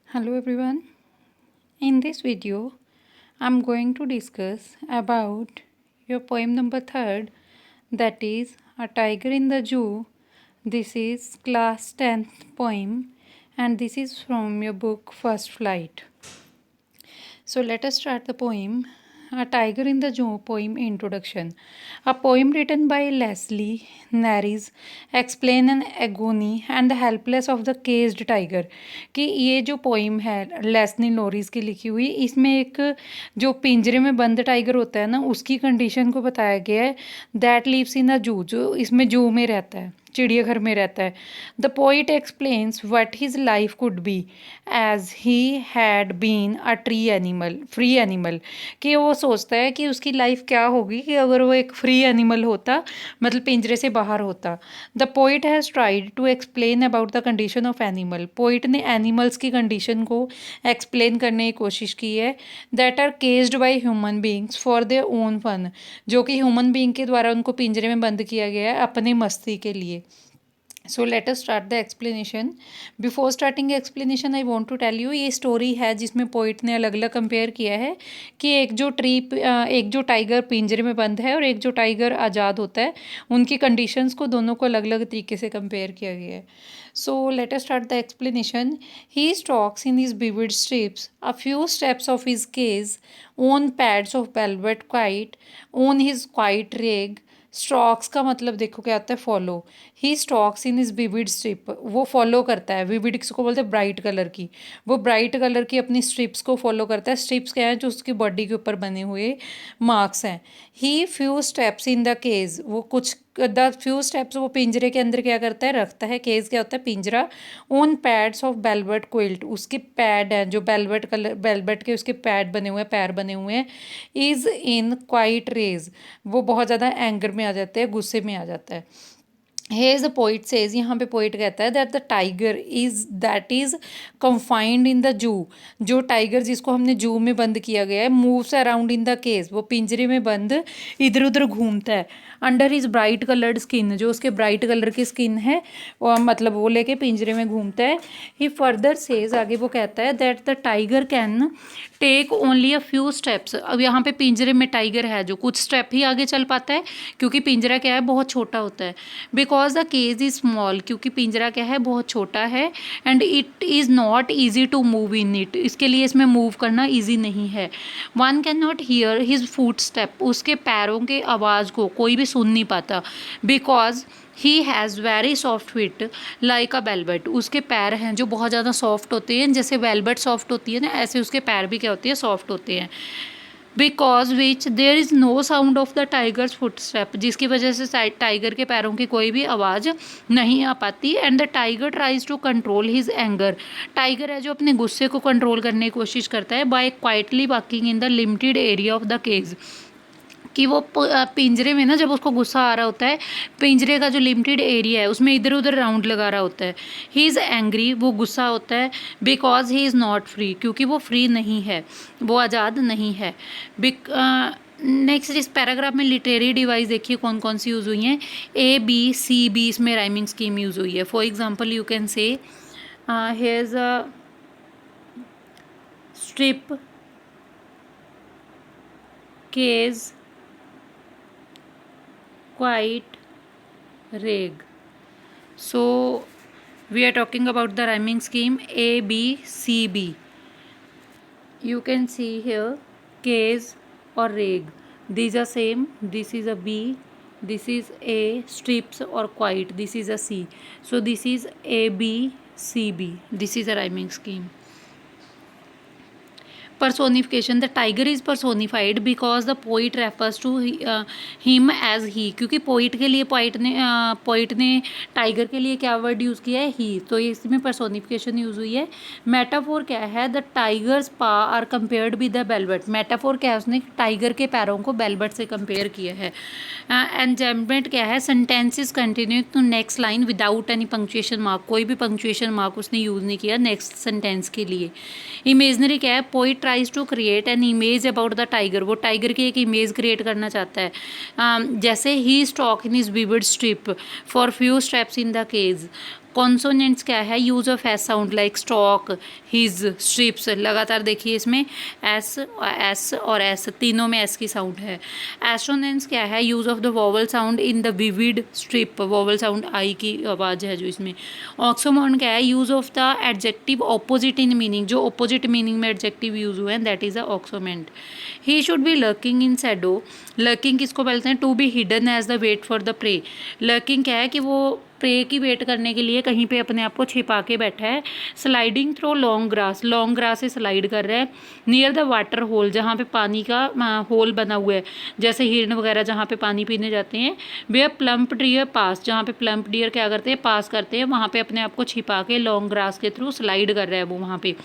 Hello everyone. In this video, I'm going to discuss about your poem number 3rd, that is A Tiger in the Zoo. This is class 10th poem and this is from your book First Flight. So let us start the poem. A Tiger in the Zoo poem introduction. A poem written by Leslie Naris explain an agony and the helpless of the caged tiger. कि ये जो poem है Leslie nourish की लिखी हुई, इसमें एक जो पिंजरे में बंद टाइगर होता है ना, उसकी कंडीशन को बताया गया है. दैट लिव्स इन अ जू, जो इसमें जू में रहता है, चिड़ियाघर में रहता है. The poet explains what his life could be as he had been a free animal. कि वो सोचता है कि उसकी लाइफ क्या होगी कि अगर वो एक फ्री एनिमल होता, मतलब पिंजरे से बाहर होता. The poet has tried to explain about the condition of animal. Poet ने एनिमल्स की कंडीशन को एक्सप्लेन करने की कोशिश की है. That are caged by human beings for their own fun, जो कि ह्यूमन बींग के द्वारा उनको पिंजरे में बंद किया गया है अपनी मस्ती के लिए. So let us start the explanation. Before starting explanation I want to tell you, ये स्टोरी है जिसमें पोइट ने अलग अलग कंपेयर किया है कि एक जो टाइगर पिंजरे में बंद है और एक जो टाइगर आज़ाद होता है, उनकी कंडीशंस को दोनों को अलग अलग तरीके से कंपेयर किया गया है. सो let us start the explanation. He stocks in his vivid strips a few steps of his cage on pads of velvet kite on his quiet rig. Stocks का मतलब देखो क्या आता है, फॉलो. ही स्टॉक्स इन इज विविड स्ट्रिप, वो follow करता है. Vivid किसको बोलते हैं, ब्राइट कलर की. वो ब्राइट कलर की अपनी स्ट्रिप्स को फॉलो करता है. स्ट्रिप्स क्या है, जो उसकी बॉडी के ऊपर बने हुए मार्क्स हैं. He few steps in the cage, वो कुछ द फ्यू स्टेप्स वो पिंजरे के अंदर क्या करता है, रखता है. केज क्या होता है, पिंजरा. On pads of velvet quilt, उसके पैड हैं जो बेलवेट के उसके पैड बने हुए हैं, पैर बने हुए हैं. इज़ इन क्वाइट रेज, वो बहुत ज़्यादा एंगर में आ जाते हैं, गुस्से में आ जाता है. हेज द पोइट सेज, यहाँ पे पोइट कहता है that the tiger is confined in the जू. जो टाइगर जिसको हमने जू में बंद किया गया है, moves around in the cage, वो पिंजरे में बंद इधर उधर घूमता है. Under his bright coloured skin, जो उसके ब्राइट कलर की स्किन है, मतलब वो लेके पिंजरे में घूमता है. ही फर्दर सेज, आगे वो कहता है that the tiger can take only a few steps. अब यहाँ पे पिंजरे में टाइगर है जो कुछ स्टेप ही आगे चल पाता है, क्योंकि पिंजरा क्या है, बहुत छोटा होता है. Because the cage is small, क्योंकि पिंजरा क्या है, बहुत छोटा है. And it is not easy to move in it, इसके लिए इसमें मूव करना ईजी नहीं है. One can not hear his foot step, उसके पैरों के आवाज़ को कोई भी सुन नहीं पाता. Because he has very soft fit like a velvet, उसके पैर हैं जो बहुत ज़्यादा सॉफ्ट होते हैं. जैसे वेलवेट सॉफ्ट होती है ना, ऐसे उसके पैर भी क्या होते हैं, सॉफ्ट होते हैं. Because which there is no sound of the tiger's foot step, जिसकी वजह से टाइगर के पैरों की कोई भी आवाज़ नहीं आ पाती. And the tiger tries to control his anger, tiger है जो अपने गुस्से को कंट्रोल करने की कोशिश करता है by quietly walking in the limited area of the cage. कि वो पिंजरे में ना, जब उसको गुस्सा आ रहा होता है, पिंजरे का जो लिमिटेड एरिया है उसमें इधर उधर राउंड लगा रहा होता है. ही इज़ एंग्री, वो गुस्सा होता है. Because he is not free, क्योंकि वो फ्री नहीं है, वो आज़ाद नहीं है. नेक्स्ट इस पैराग्राफ में लिटरेरी डिवाइस देखिए कौन कौन सी यूज़ हुई हैं. ABCB, इसमें राइमिंग स्कीम यूज़ हुई है. For example you can say hairs a strip, cage, quite, rig. So we are talking about the rhyming scheme ABCB. You can see here case or rig, these are same. This is a B, this is A. Strips or quite, this is a C. So this is ABCB, this is a rhyming scheme. personification, the tiger is personified because the poet refers to him as he, क्योंकि poet के लिए poet ने tiger के लिए क्या word use किया है, ही. तो इसमें personification यूज़ हुई है. मेटाफोर क्या है, the tiger's paw are compared with the velvet. Metaphor क्या है, उसने टाइगर के पैरों को बेलवेट से कंपेयर किया है. एंजाइनमेंट क्या है, sentences continue to next line without any punctuation mark, कोई भी पंक्चुएशन मार्क उसने यूज़ नहीं किया नेक्स्ट सेंटेंस के लिए. इमेजनरी क्या है, poet tries to create an image about the tiger, वो टाइगर की एक इमेज क्रिएट करना चाहता है. जैसे he stalk in his vivid strip for few steps in the cage. Consonants क्या है, use of S sound like stalk, his, stripes, लगातार देखिए इसमें एस और एस तीनों में एस की साउंड है। एस्ट्रोनेंट्स क्या है, use of the vowel sound in the vivid strip, vowel sound I की आवाज़ है जो इसमें। ऑक्सोमोन क्या है, use of the adjective opposite in meaning, जो ऑपोजिट मीनिंग में एडजेक्टिव यूज हुए हैं, that is a oxymoron. He should be lurking in shadow, lurking किसको बोलते हैं, to be hidden as the wait for the prey. Lurking क्या है कि वो प्रे की वेट करने के लिए कहीं पे अपने आप को छिपा के बैठा है। स्लाइडिंग थ्रू लॉन्ग ग्रास से स्लाइड कर रहा है। नियर द वाटर होल, जहाँ पे पानी का होल बना हुआ है, जैसे हिरन वगैरह जहाँ पे पानी पीने जाते हैं। वेयर प्लम्प डियर पास, जहाँ पे प्लम्प डियर क्या करते हैं, पास करते हैं, वहाँ पे अपने आप को छिपा के लॉन्ग ग्रास के थ्रू स्लाइड कर रहा है वो वहाँ पे।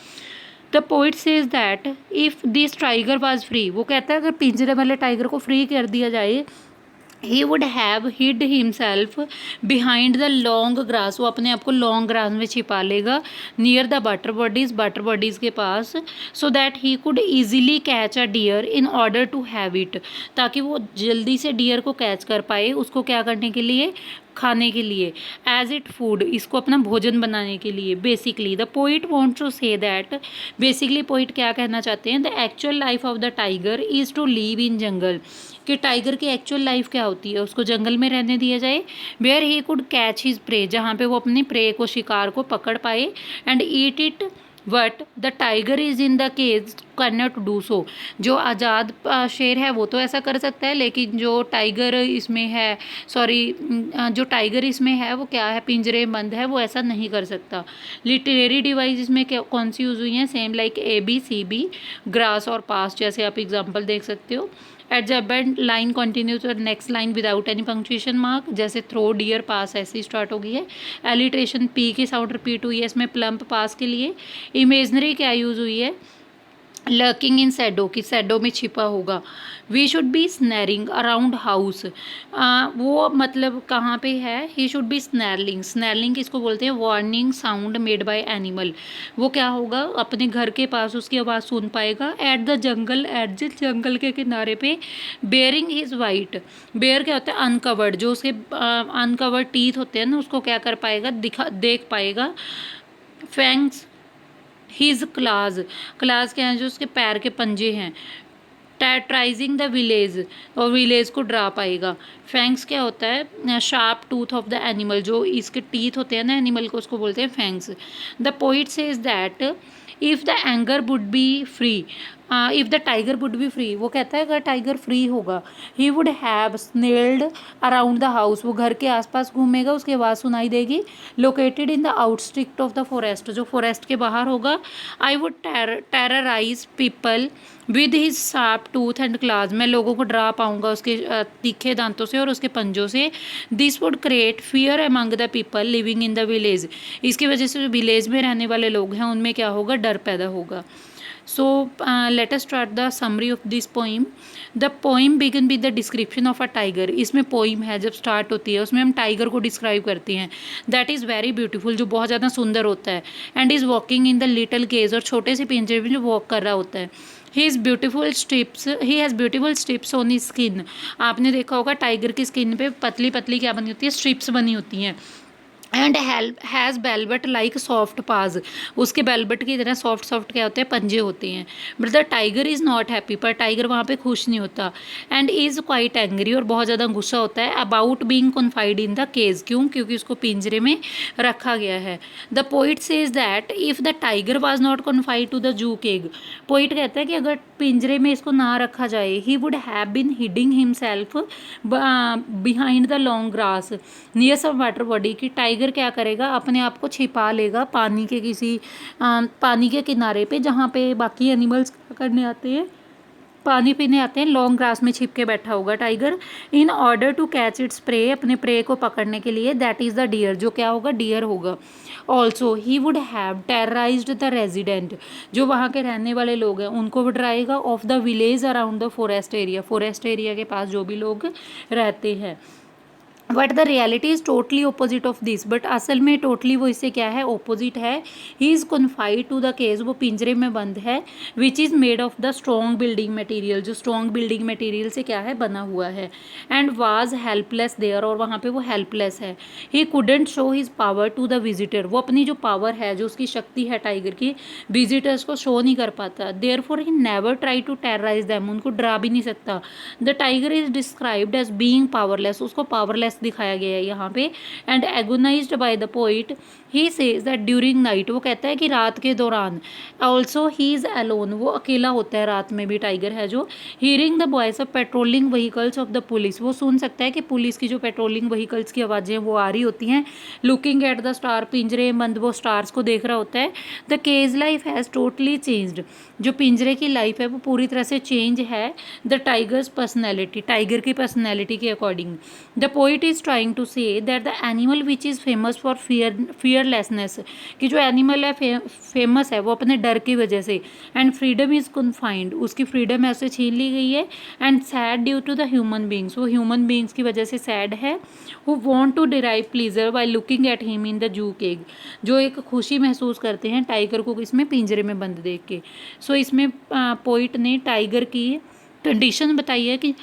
The poet says that if this tiger was free, वो कहता है अगर पिंजरे वाले टाइगर को फ्री कर दिया जाए, he would have hid himself behind the long grass, वो अपने आप को लॉन्ग ग्रास में छिपा लेगा। नियर द बटर बॉडीज़ के पास, so that he could easily catch a deer in order to have it, ताकि वो जल्दी से डियर को कैच कर पाए, उसको क्या करने के लिए, खाने के लिए। एज इट फूड, इसको अपना भोजन बनाने के लिए। Basically the poet want to say that, basically poet क्या कहना चाहते हैं, the actual life of the tiger is to live in jungle, कि टाइगर की एक्चुअल लाइफ क्या होती है, उसको जंगल में रहने दिया जाए। Where he could catch his prey, जहाँ पे वो अपनी प्रे को, शिकार को पकड़ पाए, and eat it, but the tiger is in the cage can not do so, जो आज़ाद शेर है वो तो ऐसा कर सकता है, लेकिन जो टाइगर इसमें है, जो टाइगर इसमें है वो क्या है, पिंजरे बंद है, वो ऐसा नहीं कर सकता। लिटरेरी डिवाइस इसमें कौन सी यूज़ हुई है, same like A B C B, grass और पास, जैसे आप एग्जाम्पल देख सकते हो। At the end line continue to next line without any punctuation mark, जैसे थ्रो, डियर, पास ऐसे स्टार्ट हो गई है। एलिट्रेशन, पी की साउंड रिपीट हुई है इसमें प्लम्प पास के लिए। इमेजनरी क्या यूज़ हुई है, लर्किंग इन सैडो, कि सैडो में छिपा होगा। We should be snarling around house, वो मतलब कहाँ पे है, ही शुड बी स्नैरलिंग, स्नैरलिंग किसको बोलते हैं, warning sound made by animal, वो क्या होगा, अपने घर के पास उसकी आवाज़ सुन पाएगा। एट द जंगल एट, जंगल के किनारे पे। बेयरिंग हिज वाइट, बेयर क्या होता है, अनकवर्ड, जो उसके अनकवर्ड टीथ होते हैं ना, उसको क्या कर पाएगा, देख पाएगा। फैंग्स हिज क्लाज, क्लाज क्या है, जो उसके पैर के पंजे हैं। टेट्राइजिंग द विलेज, और विलेज को ड्रा पाएगा। फैंग्स क्या होता है, sharp tooth of the animal, जो इसके टीथ होते हैं ना एनिमल को, उसको बोलते हैं fangs. The poet says that if the anger would be free, if the tiger would be free, वो कहता है अगर टाइगर फ्री होगा, he would have snarled around the house, वो घर के आसपास घूमेगा, उसकी आवाज़ सुनाई देगी। Located in the outskirts of the forest, जो फॉरेस्ट के बाहर होगा। I would terrorize people with his sharp tooth and claws, मैं लोगों को डरा पाऊंगा उसके तीखे दांतों से और उसके पंजों से। This would create fear among the people living in the village, इसकी वजह से जो विलेज में रहने वाले लोग हैं उनमें क्या होगा, डर पैदा होगा। So let us start the summary of this poem. The poem begin with the description of a tiger. इसमें poem है, जब start होती है उसमें हम टाइगर को डिस्क्राइब करते हैं। That is very beautiful, जो बहुत ज़्यादा सुंदर होता है। And is walking in the little cage, और छोटे से पिंजरे में जो वॉक कर रहा होता है। He has beautiful strips on his skin. आपने देखा होगा टाइगर की स्किन पे पतली पतली क्या बनी होती है, स्ट्रिप्स बनी होती हैं। एंड हैज़ बेलबट लाइक सॉफ्ट पाज, उसके बेलबट की तरह सॉफ्ट क्या होते हैं, पंजे होते हैं। But the tiger is not happy, पर टाइगर वहाँ पे खुश नहीं होता। एंड इज़ क्वाइट एंग्री, और बहुत ज़्यादा गुस्सा होता है। About being confined in the cage, क्यों, क्योंकि उसको पिंजरे में रखा गया है। The poet says that if the tiger was not confined to the zoo cage, poet कहता है कि अगर पिंजरे में इसको ना रखा जाए, he would have been hiding himself behind the long grass near some water body, की टाइगर क्या करेगा, अपने आप को छिपा लेगा पानी के किसी पानी के किनारे पे, जहाँ पे बाकी एनिमल्स क्या करने आते हैं, पानी पीने आते हैं। लॉन्ग ग्रास में छिप के बैठा होगा tiger. In order to catch its prey, अपने प्रे को पकड़ने के लिए। दैट इज़ द डियर, जो क्या होगा, डियर होगा। Also he would have terrorized the resident, जो वहाँ के रहने वाले लोग हैं उनको वो डराएगा। Of the village around the forest area, forest area के पास जो भी लोग रहते हैं। But the reality is totally opposite of this, but असल में टोटली वो इससे क्या है, ऑपोजिट है। He is confined to the cage, वो पिंजरे में बंद है, which is made of the strong building material, जो स्ट्रॉन्ग बिल्डिंग मटेरियल से क्या है, बना हुआ है। एंड वाज हेल्पलेस देयर, और वहाँ पे वो हेल्पलेस है। He couldn't show his power to the visitor, वो अपनी जो पावर है, जो उसकी शक्ति है टाइगर की, विजिटर्स को शो नहीं कर पाता। Therefore he never try to terrorize them, उनको डरा भी नहीं सकता। The tiger is described as being powerless, उसको पावरलेस दिखाया गया है यहाँ पे। And agonized by the poet, he says that during night, वो कहता है कि रात के दौरान, ऑल्सो ही इज़ अलोन, वो अकेला होता है रात में भी, टाइगर है जो। Hearing the voice of patrolling vehicles of the police, वो सुन सकता है कि पुलिस की जो पेट्रोलिंग व्हीकल्स की आवाज़ें वो आ रही होती हैं। लुकिंग एट द स्टार, पिंजरे बंद वो स्टार्स को देख रहा होता है। The cage life has totally changed, जो पिंजरे की लाइफ है वो पूरी तरह से चेंज है। द टाइगर्स पर्सनैलिटी, टाइगर की पर्सनैलिटी के according. The poet is trying to say that the animal which is famous for fearlessness, कि जो एनिमल है फेमस है वो अपने डर की वजह से। एंड फ्रीडम इज़ कन्फाइंड, उसकी फ्रीडम है उसे छीन ली गई है। And sad due to the human beings, वो ह्यूमन बींग्स की वजह से सैड है। Who want to derive pleasure by looking at him in the zoo cage, जो एक खुशी महसूस करते हैं टाइगर को इसमें पिंजरे में बंद देख के। सो इसमें पोइट ने टाइगर की कंडीशन बताई है कि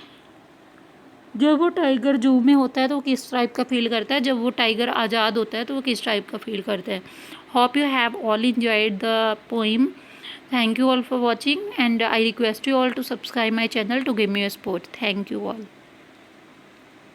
जब वो टाइगर जू में होता है तो वो किस टाइप का फील करता है, जब वो टाइगर आज़ाद होता है तो वो किस टाइप का फील करता है। Hope you have all enjoyed the poem. Thank you all for watching, and I request you all to subscribe my channel to give me your support. Thank you all.